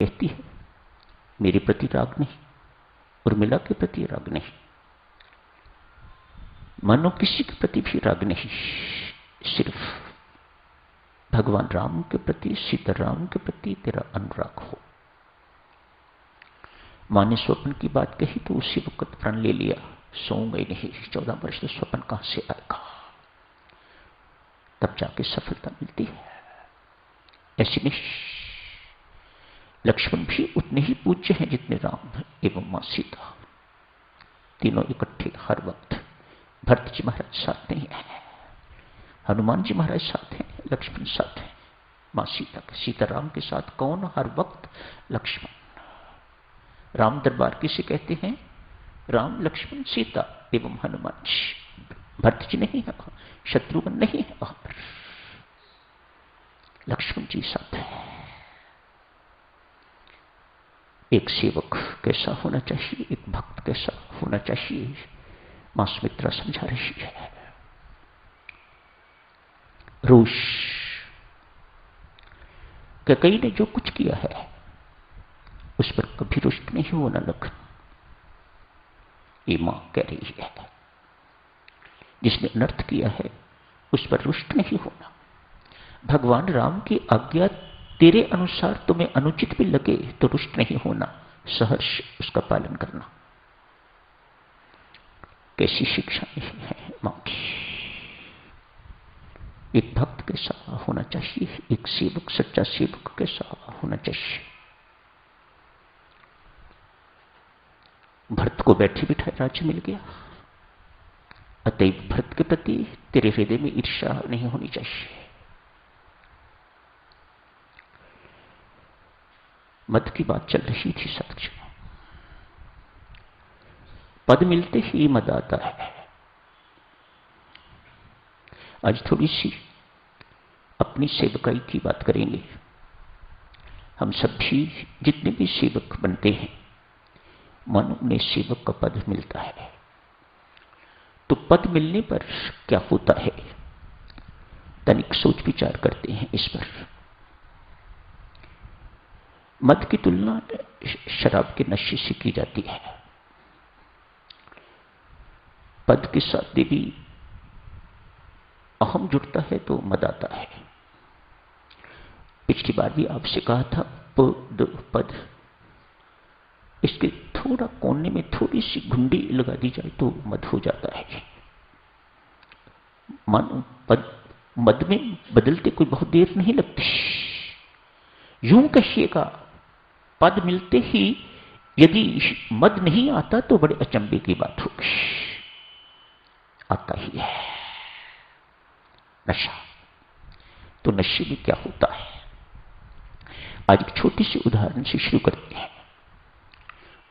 कहती है मेरे प्रति राग नहीं, उर्मिला के प्रति राग नहीं, मानो किसी के प्रति भी राग नहीं, सिर्फ भगवान राम के प्रति, सीताराम के प्रति तेरा अनुराग हो। मां ने स्वप्न की बात कही तो उसी वक्त प्रण ले लिया, सोऊंगा ही नहीं, 14 वर्ष तो स्वप्न कहां से आएगा, तब जाके सफलता मिलती है। ऐसी नहीं, लक्ष्मण भी उतने ही पूज्य हैं जितने राम एवं मां सीता, तीनों इकट्ठे हर वक्त। भरत जी महाराज साथ नहीं है, हनुमान जी महाराज साथ हैं, लक्ष्मण साथ हैं, मां सीता के, सीताराम के साथ कौन हर वक्त? लक्ष्मण। राम दरबार किसे कहते हैं? राम, लक्ष्मण, सीता एवं हनुमान जी। भरत जी नहीं है, शत्रुघ्न नहीं है वहां पर, लक्ष्मण जी साथ है। एक सेवक कैसा होना चाहिए, एक भक्त कैसा होना चाहिए, मां सुमित्रा समझा रही है। रोष, कैकेयी ने जो कुछ किया है उस पर कभी रुष्ट नहीं होना लखन, ये मां कह रही है। जिसने अनर्थ किया है उस पर रुष्ट नहीं होना। भगवान राम की आज्ञा तेरे अनुसार तुम्हें अनुचित भी लगे तो रुष्ट नहीं होना, सहर्ष उसका पालन करना। कैसी शिक्षा नहीं है मां की। एक भक्त कैसा होना चाहिए, एक सेवक, सच्चा सेवक कैसा होना चाहिए। भरत को बैठे बिठाए राज्य मिल गया, अतएव भरत के प्रति तेरे हृदय में ईर्ष्या नहीं होनी चाहिए। मद की बात चल रही थी सत्य, पद मिलते ही मद आता है। आज थोड़ी सी अपनी सेवकाई की बात करेंगे। हम सभी जितने भी सेवक बनते हैं, मन उन्हें सेवक का पद मिलता है, तो पद मिलने पर क्या होता है, तनिक सोच विचार करते हैं इस पर। मद की तुलना शराब के नशे से की जाती है। पद के साथ देवी अहम जुड़ता है तो मद आता है। पिछली बार भी आपसे कहा था पद, इसके थोड़ा कोने में थोड़ी सी घुंडी लगा दी जाए तो मद हो जाता है। मानो पद मद में बदलते कोई बहुत देर नहीं लगती। यूं कहिएगा, पद मिलते ही यदि मद नहीं आता तो बड़े अचंभे की बात होगी। आता ही है नशा। तो नशे में क्या होता है, आज एक छोटी सी उदाहरण से शुरू करते हैं,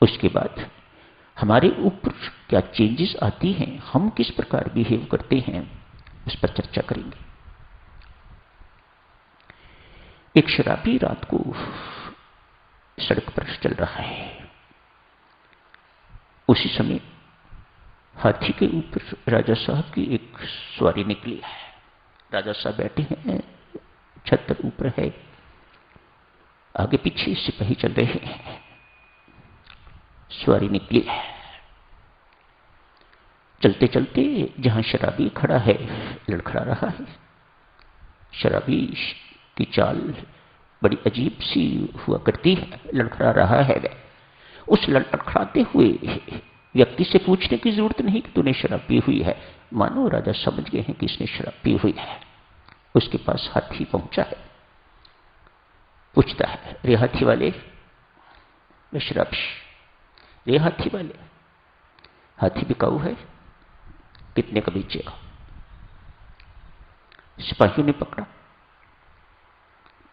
उसके बाद हमारे ऊपर क्या चेंजेस आती हैं, हम किस प्रकार बिहेव करते हैं, उस पर चर्चा करेंगे। एक शराबी रात को सड़क पर चल रहा है। उसी समय हाथी के ऊपर राजा साहब की एक सवारी निकली है। राजा साहब बैठे हैं, छत पर ऊपर है, आगे पीछे सिपाही चल रहे हैं। सवारी निकली है, चलते चलते जहां शराबी खड़ा है लड़खड़ा रहा है। शराबी की चाल बड़ी अजीब सी हुआ करती है, लड़खड़ा रहा है। उस लड़खड़ाते हुए व्यक्ति से पूछने की जरूरत नहीं कि तूने शराब पी हुई है, मानो राजा समझ गए हैं कि इसने शराब पी हुई है। उसके पास हाथी पहुंचा है, पूछता है, रे हाथी वाले, मैं शराबी, रे हाथी वाले, हाथी बिकाऊ है, कितने का बेचेगा? सिपाहियों ने पकड़ा,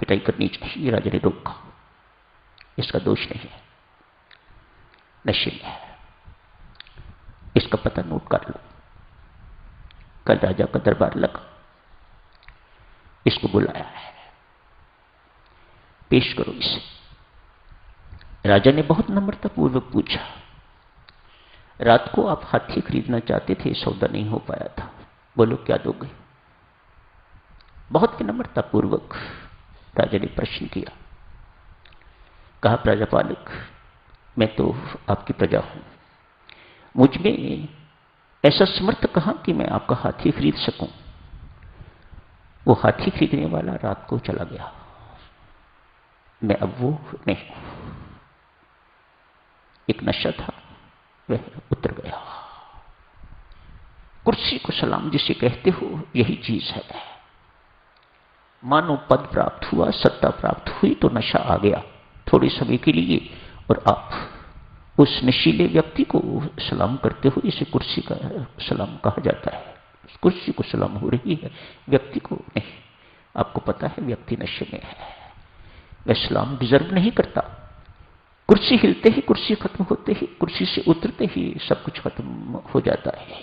पिटाई करनी चाहिए, राजा ने रोका, इसका दोष नहीं है, नशे में है, इसका पता नोट कर लो। कल राजा का दरबार लगा, इसको बुलाया है, पेश करो इसे। राजा ने बहुत नम्रतापूर्वक पूछा, रात को आप हाथी खरीदना चाहते थे, सौदा नहीं हो पाया था, बोलो क्या दोगे? बहुत विनम्रतापूर्वक राजा ने प्रश्न किया। कहा, प्रजापालक, मैं तो आपकी प्रजा हूं, मुझ में ऐसा समर्थ कहां कि मैं आपका हाथी खरीद सकूं। वो हाथी खरीदने वाला रात को चला गया, मैं अब वो नहीं हूं। एक नशा था, वह उतर गया। कुर्सी को सलाम जिसे कहते हो, यही चीज है। मानो पद प्राप्त हुआ, सत्ता प्राप्त हुई तो नशा आ गया थोड़े समय के लिए, और आप उस नशीले व्यक्ति को सलाम करते हो। इसे कुर्सी का सलाम कहा जाता है। उस कुर्सी को सलाम हो रही है, व्यक्ति को नहीं। आपको पता है व्यक्ति नशे में है, वह सलाम डिजर्व नहीं करता। कुर्सी हिलते ही, कुर्सी खत्म होते ही, कुर्सी से उतरते ही सब कुछ खत्म हो जाता है।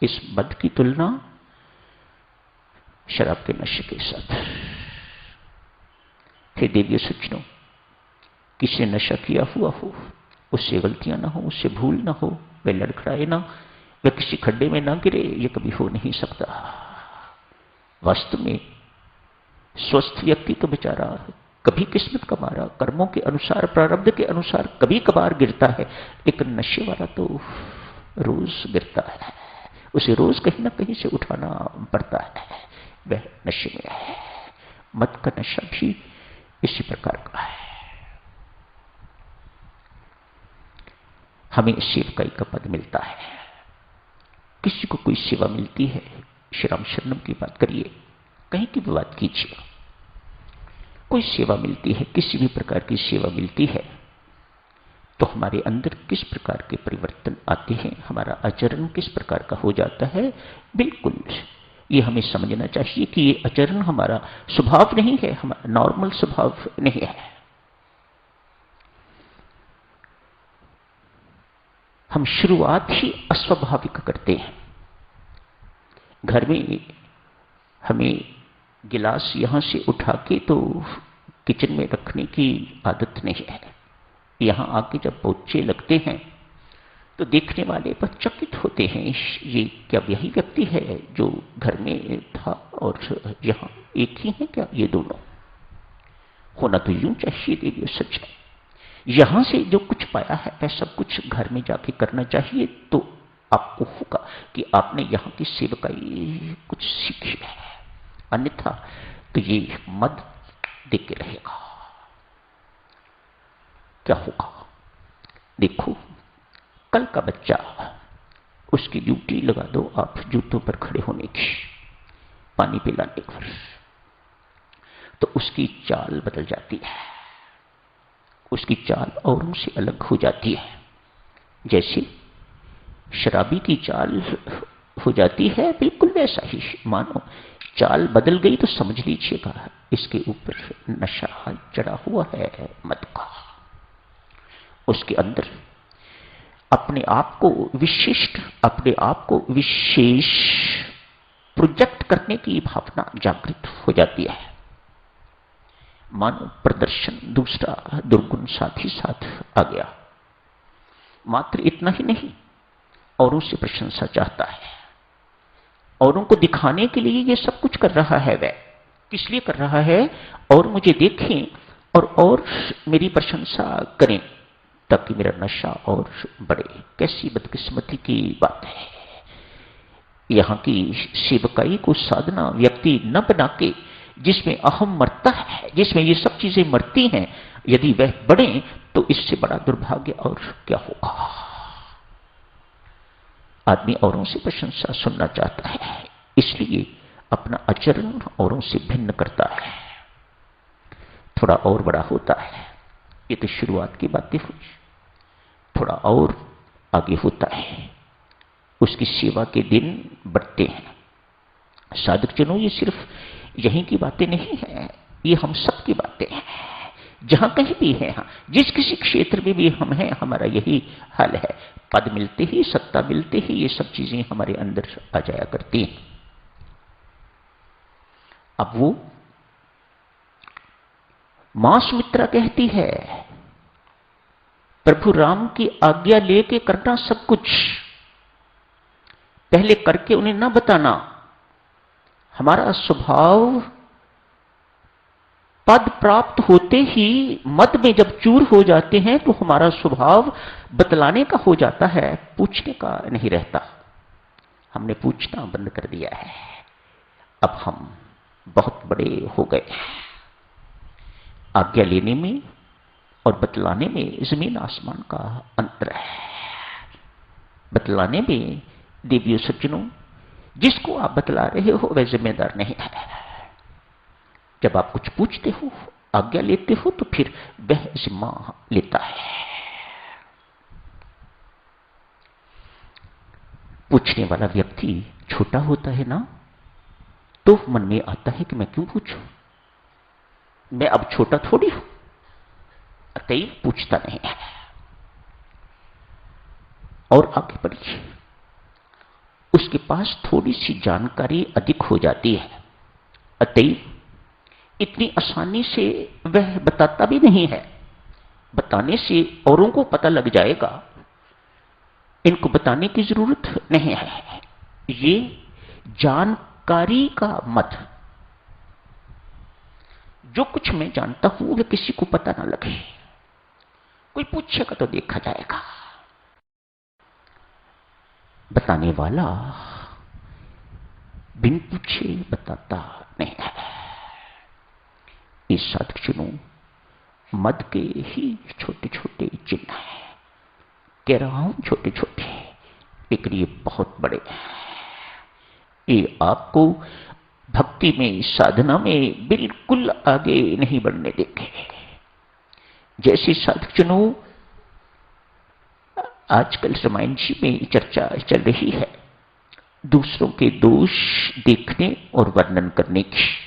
इस मद की तुलना शराब के नशे के साथ। हे देवियों सज्जनों, किसी ने नशा किया हुआ हो, उससे गलतियां ना हो, उससे भूल ना हो, वह लड़खड़ाए ना, वह किसी खड्डे में ना गिरे, यह कभी हो नहीं सकता। वास्तव में स्वस्थ व्यक्ति तो बेचारा कभी किस्मत का मारा, कर्मों के अनुसार, प्रारब्ध के अनुसार कभी कभार गिरता है, लेकिन नशे वाला तो रोज गिरता है। उसे रोज कहीं ना कहीं से उठाना पड़ता है, वह नशे में है। मद का नशा भी इसी प्रकार का है। हमें सेवकाई का पद मिलता है, किसी को कोई सेवा मिलती है, श्री राम शरणम की बात करिए, कहीं की भी बात कीजिए, कोई सेवा मिलती है, किसी भी प्रकार की सेवा मिलती है, तो हमारे अंदर किस प्रकार के परिवर्तन आते हैं, हमारा आचरण किस प्रकार का हो जाता है। बिल्कुल ये हमें समझना चाहिए कि ये आचरण हमारा स्वभाव नहीं है, हमारा नॉर्मल स्वभाव नहीं है। हम शुरुआत ही अस्वाभाविक करते हैं। घर में हमें गिलास यहां से उठा के तो किचन में रखने की आदत नहीं है। यहां आके जब पोछे लगते हैं तो देखने वाले पर चकित होते हैं, ये क्या यही व्यक्ति है जो घर में था और यहां एक ही है क्या ये दोनों। होना तो यूं चाहिए देवियों सच। यहां से जो कुछ पाया है वह सब कुछ घर में जाके करना चाहिए, तो आपको होगा कि आपने यहां की सेवकाई कुछ सीखी है। अन्यथा तो ये मद देख के रहेगा। क्या होगा देखो, कल का बच्चा, उसकी ड्यूटी लगा दो आप जूतों पर खड़े होने की, पानी पिलाने पर, तो उसकी चाल बदल जाती है, उसकी चाल औरों से अलग हो जाती है। जैसे शराबी की चाल हो जाती है, बिल्कुल वैसा ही मानो चाल बदल गई तो समझ लीजिएगा इसके ऊपर नशा चढ़ा हुआ है मद का। उसके अंदर अपने आप को विशिष्ट, अपने आप को विशेष प्रोजेक्ट करने की भावना जागृत हो जाती है। मानो प्रदर्शन दूसरा दुर्गुण साथ ही साथ आ गया। मात्र इतना ही नहीं, औरों से प्रशंसा चाहता है, औरों को दिखाने के लिए ये सब कुछ कर रहा है। वह किस लिए कर रहा है? और मुझे देखें और मेरी प्रशंसा करें, ताकि मेरा नशा और बढ़े। कैसी बदकिस्मती की बात है। यहां की सेवकाई को साधना व्यक्ति न बना के, जिसमें अहम मरता है, जिसमें ये सब चीजें मरती हैं, यदि वह बढ़े तो इससे बड़ा दुर्भाग्य और क्या होगा। आदमी औरों से प्रशंसा सुनना चाहता है, इसलिए अपना आचरण औरों से भिन्न करता है, थोड़ा और बड़ा होता है। ये तो शुरुआत की बातें हुई, थोड़ा और आगे होता है, उसकी सेवा के दिन बढ़ते हैं। साधक जनों, ये सिर्फ यहीं की बातें नहीं है, ये हम सब की बातें हैं। जहां कहीं भी है, जिस किसी क्षेत्र में भी हम हैं, हमारा यही हाल है। पद मिलते ही, सत्ता मिलते ही ये सब चीजें हमारे अंदर आ जाया करती हैं। अब वो मां सुमित्रा कहती है, प्रभु राम की आज्ञा लेके करना सब कुछ, पहले करके उन्हें ना बताना। हमारा स्वभाव पद प्राप्त होते ही मद में जब चूर हो जाते हैं तो हमारा स्वभाव बतलाने का हो जाता है, पूछने का नहीं रहता। हमने पूछना बंद कर दिया है। अब हम बहुत बड़े हो गए। आज्ञा लेने में और बतलाने में जमीन आसमान का अंतर है। बतलाने में देवियों सज्जनों, जिसको आप बतला रहे हो वह जिम्मेदार नहीं है। जब आप कुछ पूछते हो, आज्ञा लेते हो, तो फिर वह जिम्मा लेता है। पूछने वाला व्यक्ति छोटा होता है ना, तो मन में आता है कि मैं क्यों पूछूं, मैं अब छोटा थोड़ी हूं, अतएव पूछता नहीं है। और आगे बढ़िए, उसके पास थोड़ी सी जानकारी अधिक हो जाती है, अतएव इतनी आसानी से वह बताता भी नहीं है। बताने से औरों को पता लग जाएगा, इनको बताने की जरूरत नहीं है। ये जानकारी का मत, जो कुछ मैं जानता हूं वह किसी को पता ना लगे। कोई पूछेगा तो देखा जाएगा। बताने वाला बिन पूछे बताता नहीं है। इस साधुजनों, मद के ही छोटे छोटे चिन्ह हैं। कह रहा हूं छोटे छोटे, लेकिन ये बहुत बड़े हैं। ये आपको भक्ति में, साधना में बिल्कुल आगे नहीं बढ़ने देंगे। जैसे साधुजनों, आजकल रामायण जी में चर्चा चल रही है दूसरों के दोष देखने और वर्णन करने की।